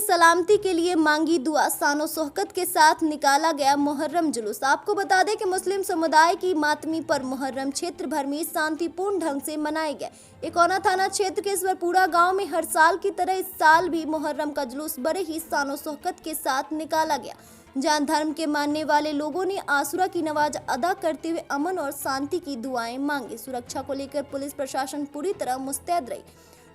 सलामती के लिए मांगी दुआ। शानो शौकत के साथ निकाला गया मुहर्रम जुलूस। आपको बता दें कि मुस्लिम समुदाय की मातमी पर मुहर्रम क्षेत्र भर में शांतिपूर्ण ढंग से मनाए गए। इकोना थाना क्षेत्र के ईश्वरपुरा गांव में हर साल की तरह इस साल भी मुहर्रम का जुलूस बड़े ही शानो शौकत के साथ निकाला गया, जहां धर्म के मानने वाले लोगों ने आशुरा की नमाज अदा करते हुए अमन और शांति की दुआएं मांगी। सुरक्षा को लेकर पुलिस प्रशासन पूरी तरह मुस्तैद रही।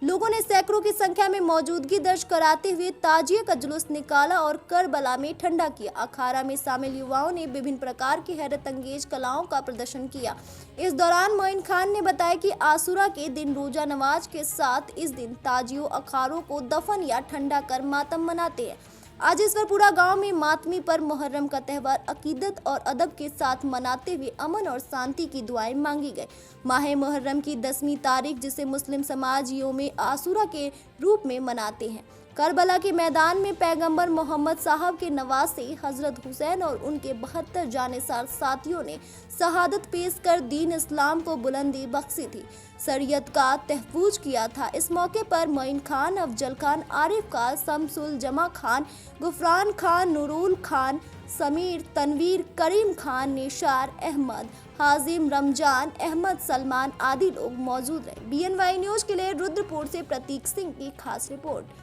लोगों ने सैकड़ों की संख्या में मौजूदगी दर्ज कराते हुए ताजिए का जुलूस निकाला और करबला में ठंडा किया। अखाड़ा में शामिल युवाओं ने विभिन्न प्रकार की हैरत अंगेज कलाओं का प्रदर्शन किया। इस दौरान मोइन खान ने बताया कि आशुरा के दिन रोजा नमाज के साथ इस दिन ताजियों अखाड़ों को दफन या ठंडा कर मातम मनाते हैं। आज ईश्वरपुरा गांव में मातमी पर मुहर्रम का त्यौहार अकीदत और अदब के साथ मनाते हुए अमन और शांति की दुआएं मांगी गई। माह मुहर्रम की 10वीं तारीख, जिसे मुस्लिम समाज यौम आशुरा के रूप में मनाते हैं, करबला के मैदान में पैगंबर मोहम्मद साहब के नवासे हजरत हुसैन और उनके 72 जानेसार साथियों ने शहादत पेश कर दीन इस्लाम को बुलंदी बख्शी थी, शरीयत का तहफ़्फ़ुज़ किया था। इस मौके पर मोइन खान, अफजल खान, आरिफ खान, शमसुल जमा खान, गुफरान खान, नूरुल खान, समीर, तनवीर, करीम खान, निशार अहमद, हाजिम, रमजान अहमद, सलमान आदि लोग मौजूद रहे। BNY न्यूज़ के लिए रुद्रपुर से प्रतीक सिंह की खास रिपोर्ट।